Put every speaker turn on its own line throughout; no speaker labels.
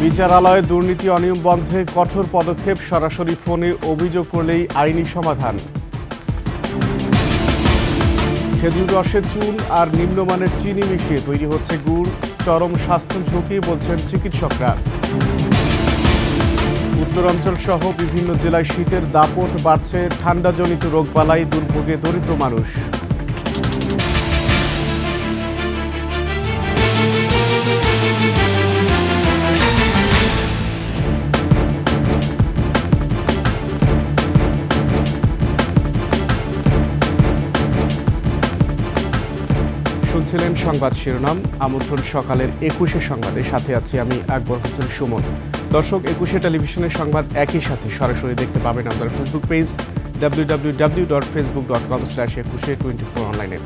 বিচারালয়ে দুর্নীতি অনিয়ম বন্ধে কঠোর পদক্ষেপ, সরাসরি ফোনে অভিযোগ করলেই আইনি সমাধান। খেজুর রসে চুন আর নিম্নমানের চিনি মিশিয়ে তৈরি হচ্ছে গুড়, চরম স্বাস্থ্য ঝুঁকি বলছেন চিকিৎসকরা। উত্তরাঞ্চল সহ বিভিন্ন জেলায় শীতের দাপট বাড়ছে, ঠান্ডাজনিত রোগবালাই দুর্ভোগে দরিদ্র মানুষ। শুনছিলেন সংবাদ শিরোনাম। আমন্ত্রণ সকালের 21 সংবাদে, সাথে আছি আমি আকবর হোসেন সুমন। দর্শক, 21 টেলিভিশনের সংবাদ একই সাথে সরাসরি দেখতে পাবেন আমাদের ফেসবুক পেজ www.facebook.com/2124 অনলাইনে।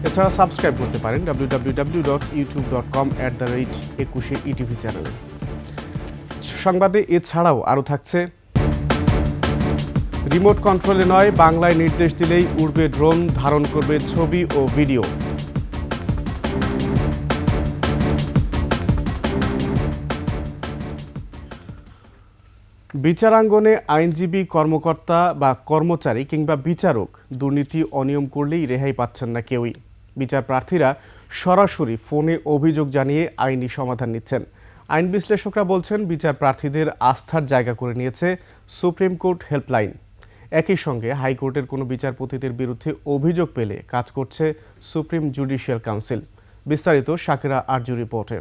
এছাড়া সাবস্ক্রাইব করতে পারেন www.youtube.com/21ETV চ্যানেলে। সংবাদে এছাড়াও আরও থাকছে, রিমোট কন্ট্রোলে নয়, বাংলায় নির্দেশ দিলেই উড়বে ড্রোন, ধারণ করবে ছবি ও ভিডিও। বিচারাঙ্গনে আইনজীবী, কর্মকর্তা বা কর্মচারী কিংবা বিচারক দুর্নীতি অনিয়ম করলেই রেহাই পাচ্ছেন না কেউই। বিচার প্রার্থীরা সরাসরি ফোনে অভিযোগ জানিয়ে আইনি সমাধান নিচ্ছেন। আইন বিশ্লেষকরা বলছেন, বিচার প্রার্থীদের আস্থার জায়গা করে নিয়েছে সুপ্রিম কোর্ট হেল্পলাইন। একই সঙ্গে হাইকোর্টের কোনো বিচারপতিদের বিরুদ্ধে অভিযোগ পেলে কাজ করছে সুপ্রিম জুডিশিয়াল কাউন্সিল। বিস্তারিত শাকিরা আরজু রিপোর্টে।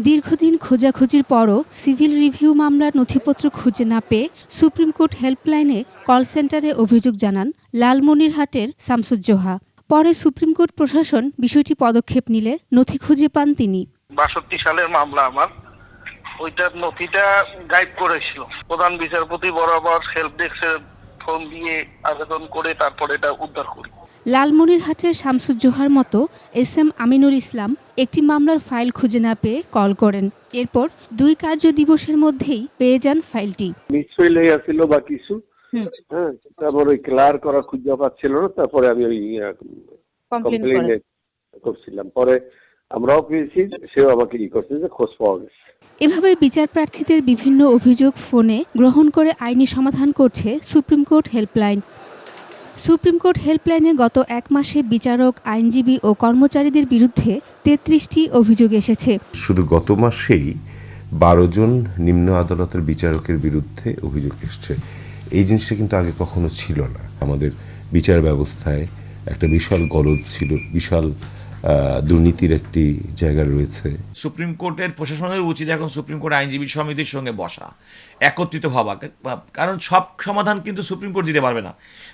দীর্ঘদিন খোঁজাখুঁজির পরও সিভিল রিভিউ মামলার নথিপত্র খুঁজে না পেয়ে সুপ্রিম কোর্ট হেল্পলাইনে কল সেন্টারে অভিযোগ জানান লালমনিরহাটের শামসুজ্জোহা। পরে সুপ্রিম কোর্ট প্রশাসন বিষয়টি পদক্ষেপ নিলে নথি খুঁজে পান তিনি।
৬২ সালের মামলা আমার, ওইটার নথিটা গায়েব করেছিল। প্রধান বিচারপতি বরাবর হেল্প ডেস্কে ফোন দিয়ে আবেদন করে তারপর এটা উদ্ধার করি।
লালমনিরহাটের শামসুজ্জোহার মতো SM আমিনুল ইসলাম একটি মামলার ফাইল খুঁজে না পেয়ে কল করেন। এরপর 2 কার্য দিবসের মধ্যেই পেয়ে যান ফাইলটি।
মিসফেল হয়ে আসছিল বা কিছু, তারপর ওই ক্লিয়ার করা খুঁজে পাচ্ছিল না। তারপরে আমি ওই কমপ্লেন করছিলাম। পরে আমরাও পেয়েছি, সেও আমাকে করছে যে খোঁজ পাওয়া গেছে।
এভাবে বিচার প্রার্থীদের বিভিন্ন অভিযোগ ফোনে গ্রহণ করে আইনি সমাধান করছে supreme court helpline. Supreme court হেল্পলাইনে গত 1 মাসে বিচারক, আইনজীবী ও কর্মচারীদের বিরুদ্ধে 33টি অভিযোগ এসেছে।
শুধু গত মাসেই 12 জন নিম্ন আদালতের বিচারকের বিরুদ্ধে অভিযোগ এসছে। এই জিনিসটা কিন্তু আগে কখনো ছিল না। আমাদের বিচার ব্যবস্থায় একটা বিশাল গলদ ছিল, বিশাল দুর্নীতির একটি জায়গা রয়েছে।
সুপ্রিম কোর্টের প্রশাসনের উচিত এখন সুপ্রিম কোর্ট আইনজীবী সমিতির সঙ্গে বসা, একত্রিত হওয়া, কারণ সব সমাধান কিন্তু সুপ্রিম কোর্ট দিতে পারবে না।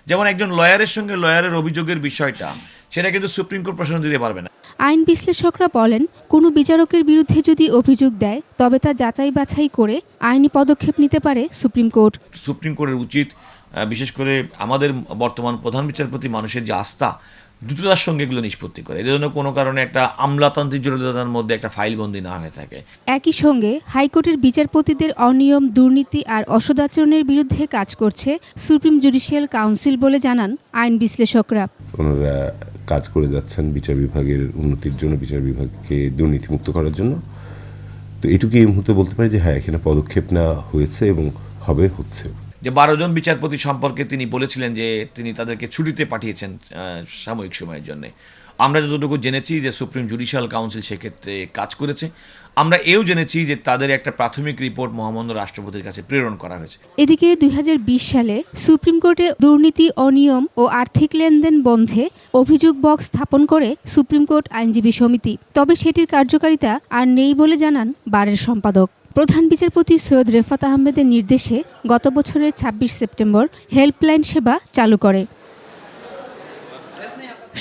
যেমন একজন লয়ারের সঙ্গে লয়ারের অভিযোগের বিষয়টা, সেটা কিন্তু সুপ্রিম কোর্ট প্রশাসন দিতে পারবে না।
আইন বিশ্লেষকরা বলেন, কোনো বিচারকের বিরুদ্ধে যদি অভিযোগ দেয় তবে তা যাচাই বাছাই করে আইনি পদক্ষেপ নিতে পারে সুপ্রিম কোর্ট।
সুপ্রিম কোর্টের উচিত, বিশেষ করে আমাদের বর্তমান প্রধান বিচারপতি মানুষের যে আস্থা, দ্রুততার সঙ্গে এগুলো নিষ্পত্তি করে, এর জন্য কোনো কারণে একটা আমলাতান্ত্রিক জটিলতার মধ্যে একটা ফাইলবন্দি না হয়ে থাকে।
একই সঙ্গে হাইকোর্টের বিচারপতিদের অনিয়ম, দুর্নীতি আর অসদাচরণের বিরুদ্ধে কাজ করছে সুপ্রিম জুডিশিয়াল কাউন্সিল বলে জানান আইন বিশ্লেষকরা।
ওনারা কাজ করে যাচ্ছেন বিচার বিভাগের উন্নতির জন্য, বিচার বিভাগকে দুর্নীতিমুক্ত করার জন্য। তো এটুকু এই মুহূর্তে বলতে পারি যে হ্যাঁ, এখানে পদক্ষেপ নেওয়া হয়েছে এবং হচ্ছে।
যে 12 জন বিচারপতি সম্পর্কে তিনি বলেছিলেন যে তিনি তাদেরকে ছুটিতে পাঠিয়েছেন সাময়িক সময়ের জন্য। আমরা যতটুকু জেনেছি যে সুপ্রিম জুডিশিয়াল কাউন্সিল সেক্ষেত্রে কাজ করেছে। আমরা এও জেনেছি যে তাদের একটা প্রাথমিক রিপোর্ট মহামান্য রাষ্ট্রপতির কাছে প্রেরণ করা হয়েছে।
এদিকে 2020 সালে সুপ্রিম কোর্টে দুর্নীতি, অনিয়ম ও আর্থিক লেনদেন বন্ধে অভিযোগ বক্স স্থাপন করে সুপ্রিম কোর্ট আইনজীবী সমিতি। তবে সেটির কার্যকারিতা আর নেই বলে জানান বারের সম্পাদক। প্রধান বিচারপতি সৈয়দ রেফাত আহমেদের নির্দেশে গত বছরের 26 সেপ্টেম্বর হেল্পলাইন সেবা চালু করে।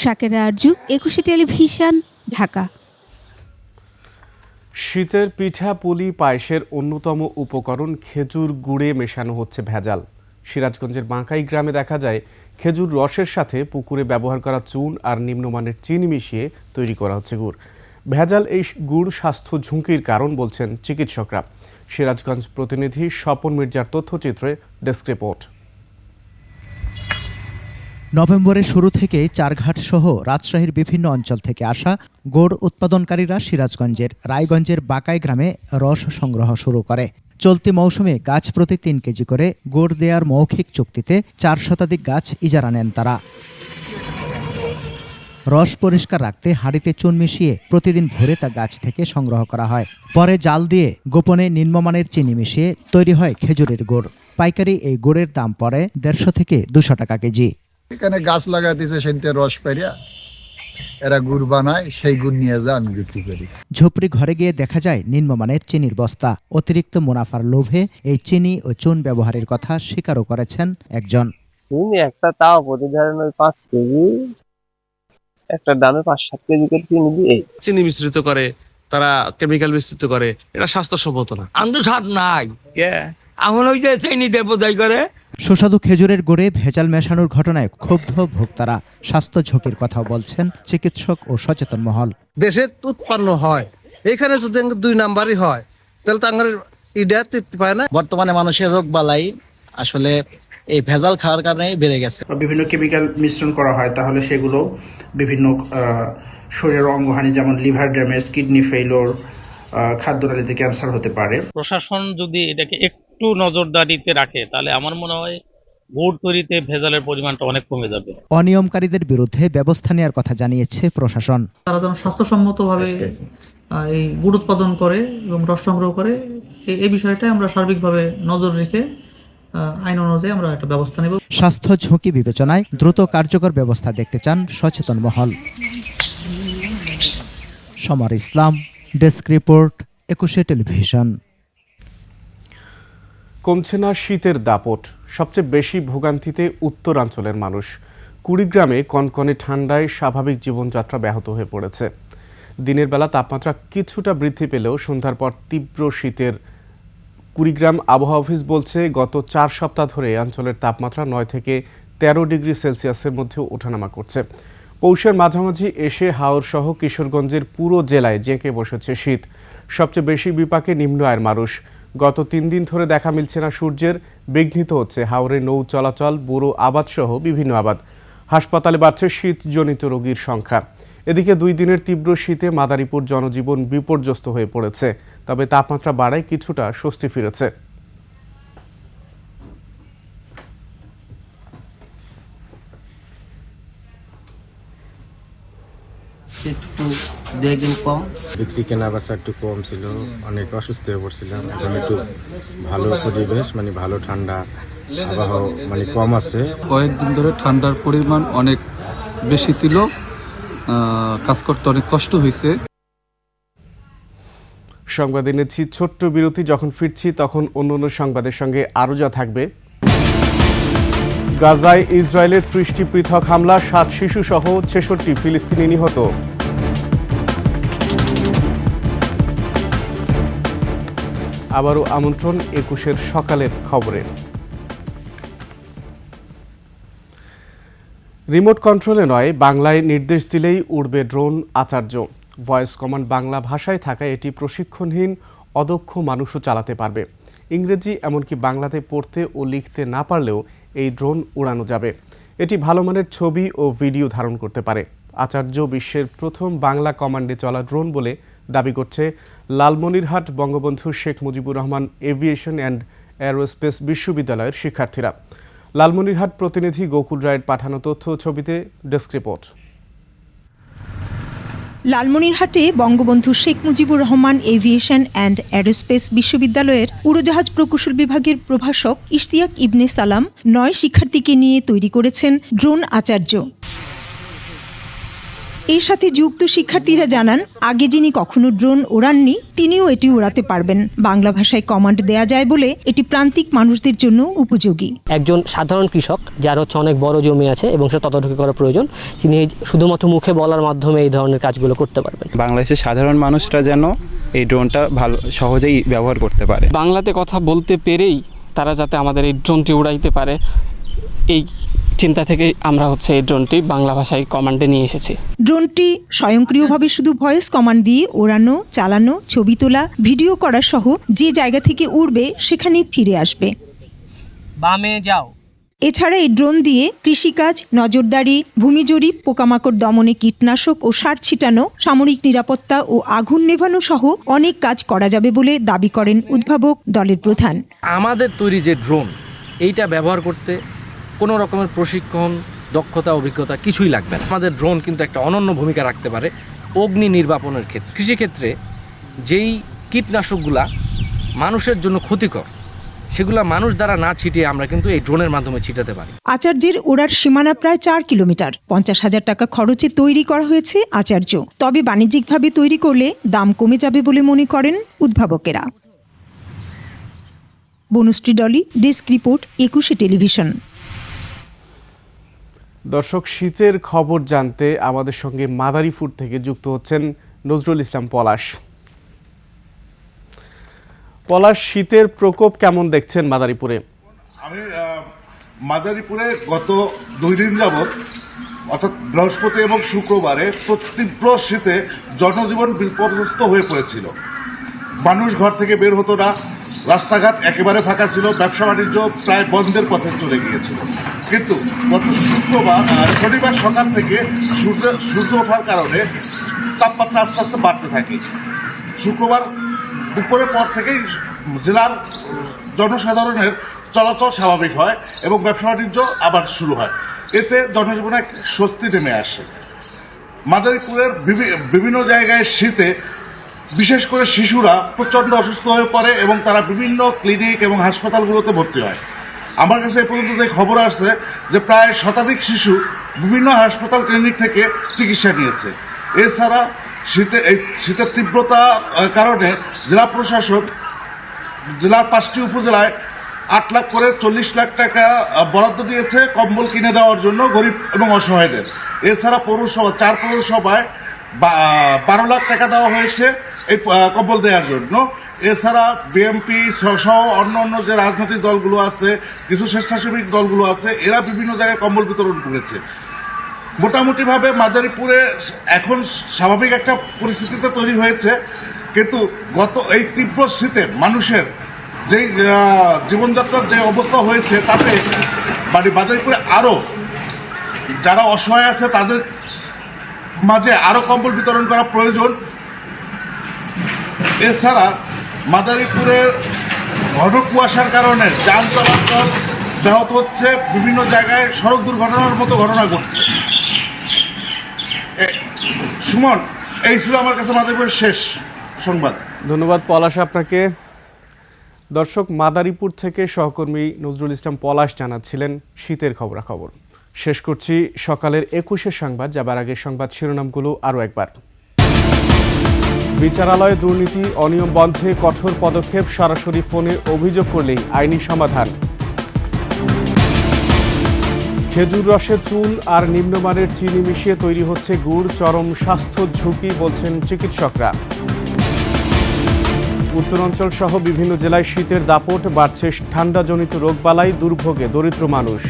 শাকিরা আরজু, 21 টেলিভিশন, ঢাকা।
শীতের পিঠা, পুলি, পায়েসের অন্যতম উপকরণ খেজুর গুড়ে মেশানো হচ্ছে ভেজাল। সিরাজগঞ্জের বাঁকাই গ্রামে দেখা যায় খেজুর রসের সাথে পুকুরে ব্যবহার করা চুন আর নিম্নমানের চিনি মিশিয়ে তৈরি করা হচ্ছে গুড়। ভেজাল এই গুড় স্বাস্থ্য ঝুঁকির কারণ বলছেন চিকিৎসকরা। সিরাজগঞ্জ প্রতিনিধি স্বপন মির্জার তথ্যচিত্রে ডেস্ক রিপোর্ট।
নভেম্বরের শুরু থেকেই চারঘাট সহ রাজশাহীর বিভিন্ন অঞ্চল থেকে আসা গুড় উৎপাদনকারীরা সিরাজগঞ্জের রায়গঞ্জের বাকাই গ্রামে রস সংগ্রহ শুরু করে। চলতি মৌসুমে গাছ প্রতি ৩ কেজি করে গুড় দেওয়ার মৌখিক চুক্তিতে ৪ শতাধিক গাছ ইজারা নেন তারা। রস পরিষ্কার রাখতে হাঁড়িতে চুন মিশিয়ে প্রতিদিন ভোরে তা গাছ থেকে সংগ্রহ করা হয়। পরে জাল দিয়ে গোপনে নিম্নমানের চিনি মিশিয়ে তৈরি হয় খেজুরের গুড়। পাইকারি এই গুড়ের দাম পড়ে ১৫০ থেকে ২০০ টাকা কেজি।
এখানে গাছ লাগা দিছে, সেনতে রস পেরিয়া এরা গুড় বানায়, সেই গুড় নিয়ে যা আমি বিক্রি করি।
ঝুপড়ি ঘরে গিয়ে দেখা যায় নিম্নমানের চিনির বস্তা। অতিরিক্ত মুনাফার লোভে এই চিনি ও চুন ব্যবহারের কথা স্বীকারও করেছেন একজন।
চিনি একটা তাও প্রতি ধরেন ওই ৫ কেজি, একটা দামে ৫-৭ কেজি করে চিনি দিয়ে
চিনি মিশ্রিত করে, তারা কেমিক্যাল মিশ্রিত করে, এটা স্বাস্থ্যসম্মত না।
আমি তো স্বাদ নাই, এখন ওই যে চিনি দেবো দায় করে।
সুস্বাদু খেজুরের গুড়ে ভেজাল মেশানোর ঘটনায় ক্ষুব্ধ ভোক্তারা। স্বাস্থ্য ঝুঁকির কথাও বলছেন চিকিৎসক ও সচেতন মহল।
দেশের উৎপন্ন হয়, এখানে যদি ২ নাম্বারই হয় তাহলে তো আমার ইডা তৃপ্তি পায় না।
বর্তমানে মানুষের রোগ বালাই আসলে এই ভেজাল খাওয়ার কারণে বেড়ে গেছে।
বিভিন্ন কেমিক্যাল মিশ্রণ করা হয়, তাহলে সেগুলো বিভিন্ন শরীরের অঙ্গহানি, যেমন লিভার ড্যামেজ, কিডনি ফেইলিওর, খাদ্যনালীতে ক্যান্সার হতে পারে।
প্রশাসন যদি এটাকে একটু নজরদারিতে রাখে তাহলে আমার মনে হয় গুড় তৈরিতে ভেজালের পরিমাণটা অনেক কমে যাবে।
অনিয়মকারীদের বিরুদ্ধে ব্যবস্থা নেওয়ার কথা জানিয়েছে প্রশাসন।
তারা যেন স্বাস্থ্যসম্মতভাবে এই গুড় উৎপাদন করে এবং রস সংগ্রহ করে, এই বিষয়টা আমরা সার্বিকভাবে নজর রেখে আইন অনুযায়ী আমরা একটা ব্যবস্থা নেব।
স্বাস্থ্য ঝুঁকি বিবেচনায় দ্রুত কার্যকর ব্যবস্থা দেখতে চান সচেতন মহল। সমর ইসলাম, ডেস্ক রিপোর্ট, ২১ টেলিভিশন।
কমছে না শীতের দাপট, সবচেয়ে বেশি ভোগান্তিতে উত্তরাঞ্চলের মানুষ। কুড়িগ্রামে কনকনে ঠান্ডায় স্বাভাবিক জীবনযাত্রা ব্যাহত হয়ে পড়েছে। দিনের বেলা তাপমাত্রা কিছুটা বৃদ্ধি পেলেও সন্ধ্যার পর তীব্র শীতের। কুড়িগ্রাম আবহাওয়া অফিস বলছে গত ৪ সপ্তাহ ধরে অঞ্চলের তাপমাত্রা ৯ থেকে ১৩ ডিগ্রি সেলসিয়াসের মধ্যে ওঠানামা করছে। পৌষের মাঝামাঝি এসে হাওর সহ কিশোরগঞ্জের পুরো জেলায় জেঁকে বসেছে শীত। সবচেয়ে বেশি বিপাকে নিম্ন আয়ের মানুষ। গত ৩ দিন ধরে দেখা মিলছে না সূর্যের। বিঘ্নিত হচ্ছে হাওরে নৌ চলাচল, বুড়ো আবাদ সহ বিভিন্ন আবাদ। হাসপাতালে বাড়ছে শীতজনিত রোগীর সংখ্যা। এদিকে 2 দিনের তীব্র শীতে মাদারীপুর জনজীবন বিপর্যস্ত হয়ে পড়েছে। তবে তাপমাত্রা বাড়ায় কিছুটা স্বস্তি ফিরেছে।
একটু 2 দিন কম
বিক্রি কেনা বেচা একটু কম ছিল, অনেক অসুস্থ হয়ে পড়ছিলাম। এখন একটু ভালো পরিবেশ, মানে ভালো ঠান্ডা আবহাওয়া মানে কম আছে।
কয়েকদিন ধরে ঠান্ডার পরিমাণ অনেক বেশি ছিল, কাজ করতে অনেক কষ্ট হয়েছে।
সংবাদ এনেছি ছোট্ট বিরতি। যখন ফিরছি তখন অন্য সংবাদের সঙ্গে আরও যা থাকবে। গাজায় ইসরায়েলের ৩০টি পৃথক হামলা, ৭ শিশু সহ ৬৬ ফিলিস্তিনি নিহত। আবারও আমন্ত্রণ ২১ সকালের খবরে। রিমোট কন্ট্রোলে নয়, বাংলায় নির্দেশ দিলেই উড়বে ড্রোন আচার্য। ভয়েস কমান্ড বাংলা ভাষায় থাকায় এটি প্রশিক্ষণহীন অদক্ষ মানুষও চালাতে পারবে। ইংরেজি এমনকি বাংলাতে পড়তে ও লিখতে না পারলেও এই ড্রোন উড়ানো যাবে। এটি ভালো মানের ছবি ও ভিডিও ধারণ করতে পারে। আচার্য বিশ্বের প্রথম বাংলা কমান্ডে চলা ড্রোন বলে দাবি করছে Lalmonirhat Bangabandhu Sheikh Mujibur Rahman aviation and aerospace বিশ্ববিদ্যালয়ের শিক্ষার্থীরা। লালমনিরহাট প্রতিনিধি গোকুল রায়ের পাঠানো তথ্য ছবিতে ডেস্ক রিপোর্ট।
লালমনিরহাটে Bangabandhu Sheikh Mujibur Rahman aviation and aerospace বিশ্ববিদ্যালয়ের উড়োজাহাজ প্রকৌশল বিভাগের প্রভাষক ইশতিয়াক ইবনে সালাম 9 শিক্ষার্থীকে নিয়ে তৈরি করেছেন ড্রোন আচার্য। এর সাথে যুক্ত শিক্ষার্থীরা জানান, আগে যিনি কখনো ড্রোন ওড়াননি তিনিও এটি ওড়াতে পারবেন। বাংলা ভাষায় কমান্ড দেয়া যায় বলে এটি প্রান্তিক মানুষদের জন্য উপযোগী।
একজন সাধারণ কৃষক যার অনেক বড় জমি আছে এবং সে তদারকি করা প্রয়োজন, তিনি শুধুমাত্র মুখে বলার মাধ্যমে এই ধরনের কাজগুলো করতে পারবেন।
বাংলাদেশের সাধারণ মানুষরা যেন এই ড্রোনটা ভালো সহজেই ব্যবহার করতে পারে।
বাংলাতে কথা বলতে পেরেই তারা যাতে আমাদের এই ড্রোনটি উড়াইতে পারে, এই চিন্তা থেকে আমরা এই ড্রোনটি বাংলা ভাষায় কমান্ডে নিয়ে এসেছি।
ড্রোনটি স্বয়ংক্রিয়ভাবে শুধু ভয়েস কমান্ড দিয়ে ওড়ানো, চালানো, ছবি তোলা, ভিডিও করা সহ যে জায়গা থেকে উড়বে সেখানে ফিরে আসবে।
বামে যাও,
এছাড়া এই ড্রোন দিয়ে কৃষিকাজ, নজরদারি, ভূমি জরিপ, পোকামাকড় দমনে কীটনাশক ও সার ছিটানো, সামরিক নিরাপত্তা ও আগুন নেভানো সহ অনেক কাজ করা যাবে বলে দাবি করেন উদ্ভাবক দলের প্রধান।
আমাদের তৈরি যে ড্রোন, এইটা ব্যবহার করতে কোনো রকমের প্রশিক্ষণ, দক্ষতা, অভিজ্ঞতা কিছুই লাগবে না। আমাদের ড্রোন কিন্তু একটা অনন্য ভূমিকা রাখতে পারে অগ্নি নির্বাপনের ক্ষেত্রে। কৃষিক্ষেত্রে যেই কীটনাশকগুলা মানুষের জন্য ক্ষতিকর, সেগুলা মানুষ দ্বারা না ছিটিয়ে আমরা কিন্তু এই ড্রোনের মাধ্যমে ছিটাতে পারি।
আচার্যের ওড়ার সীমানা প্রায় 4 কিলোমিটার। 50,000 টাকা খরচে তৈরি করা হয়েছে আচার্য। তবে বাণিজ্যিকভাবে তৈরি করলে দাম কমে যাবে বলে মনে করেন উদ্ভাবকেরা। Banushri Dolly, desk report, 21 television.
দর্শক, শীতের খবর জানতে আমাদের সঙ্গে মাদারীপুর থেকে যুক্ত হচ্ছেন নজরুল ইসলাম পলাশ। পলাশ, শীতের প্রকোপ কেমন দেখছেন মাদারীপুরে?
আমি মাদারীপুরে গত 2 দিন যাবৎ, অর্থাৎ বৃহস্পতি এবং শুক্রবারে তীব্র শীতে জনজীবন বিপর্যস্ত হয়ে পড়েছিল। মানুষ ঘর থেকে বের হতো না, রাস্তাঘাট একেবারে ফাঁকা ছিল, ব্যবসা বাণিজ্য প্রায় বন্ধের পথে চলে গিয়েছিল। কিন্তু গত শনিবার সকাল থেকে সূর্য ওঠার কারণে তাপমাত্রা আস্তে আস্তে বাড়তে থাকে। শুক্রবার দুপুরের পর থেকেই জেলার জনসাধারণের চলাচল স্বাভাবিক হয় এবং ব্যবসা বাণিজ্য আবার শুরু হয়। এতে জনজীবনে এক স্বস্তি নেমে আসে। মাদারীপুরের বিভিন্ন জায়গায় শীতে বিশেষ করে শিশুরা প্রচণ্ড অসুস্থ হয়ে পড়ে এবং তারা বিভিন্ন ক্লিনিক এবং হাসপাতালগুলোতে ভর্তি হয়। আমার কাছে এ পর্যন্ত যে খবর আসছে যে প্রায় শতাধিক শিশু বিভিন্ন হাসপাতাল, ক্লিনিক থেকে চিকিৎসা নিয়েছে। এছাড়া শীতের তীব্রতার কারণে জেলা প্রশাসন জেলার 5টি উপজেলায় 8 লাখ করে 40 লাখ টাকা বরাদ্দ দিয়েছে কম্বল কিনে দেওয়ার জন্য গরিব এবং অসহায়দের। এছাড়া 4 পৌরসভায় 12 লাখ টাকা দেওয়া হয়েছে এই কম্বল দেওয়ার জন্য। এছাড়া বিএমপি সহ অন্য যে রাজনৈতিক দলগুলো আছে, কিছু স্বেচ্ছাসেবী দলগুলো আছে, এরা বিভিন্ন জায়গায় কম্বল বিতরণ করেছে। মোটামুটিভাবে মাদারীপুরে এখন স্বাভাবিক একটা পরিস্থিতিতে তৈরি হয়েছে। কিন্তু গত এই তীব্র শীতে মানুষের যেই জীবনযাত্রার যে অবস্থা হয়েছে, তাতে মাদারীপুরে আরও যারা অসহায় আছে তাদের মাঝে আরও কম্বল বিতরণ করা প্রয়োজন। এছাড়া মাদারীপুরের ঘন কুয়াশার কারণে যান চলাচল ব্যাহত হচ্ছে, বিভিন্ন জায়গায় সড়ক দুর্ঘটনার মতো ঘটনা ঘটছে। সুমন, এই ছিল আমার কাছে মাদারীপুরের শেষ সংবাদ।
ধন্যবাদ পলাশ আপনাকে। দর্শক, মাদারীপুর থেকে সহকর্মী নজরুল ইসলাম পলাশ জানাচ্ছিলেন শীতের খবরাখবর। শেষ করছি সকালের 21 সংবাদ। যাবার আগে সংবাদ শিরোনামগুলো আরও একবার। বিচারালয়ে দুর্নীতি অনিয়ম বন্ধে কঠোর পদক্ষেপ, সরাসরি ফোনে অভিযোগ করলেই আইনি সমাধান। খেজুর রসে চুন আর নিম্নমানের চিনি মিশিয়ে তৈরি হচ্ছে গুড়, চরম স্বাস্থ্য ঝুঁকি বলছেন চিকিৎসকরা। উত্তরাঞ্চল সহ বিভিন্ন জেলায় শীতের দাপট, বাড়ছে ঠান্ডাজনিত রোগবালাই, দুর্ভোগে দরিদ্র মানুষ।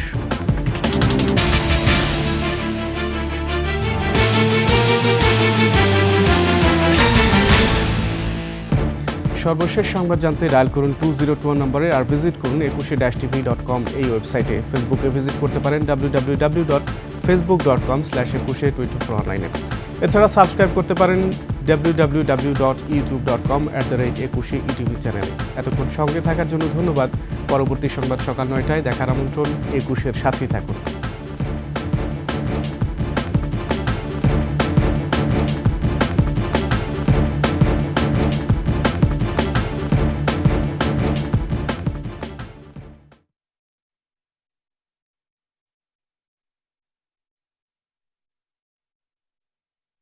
সর্বশেষ সংবাদ জানতে ডায়াল করুন 2021 নম্বরে, আর ভিজিট করুন 21-tv.com এই ওয়েবসাইটে। ফেসবুকে ভিজিট করতে পারেন www.facebook.com/2124online। এছাড়া সাবস্ক্রাইব করতে পারেন www.youtube.com/21etv চ্যানেলে। এতক্ষণ সঙ্গে থাকার জন্য ধন্যবাদ। পরবর্তী সংবাদ সকাল 9টায় দেখার আমন্ত্রণ। 21-এর সাথেই থাকুন।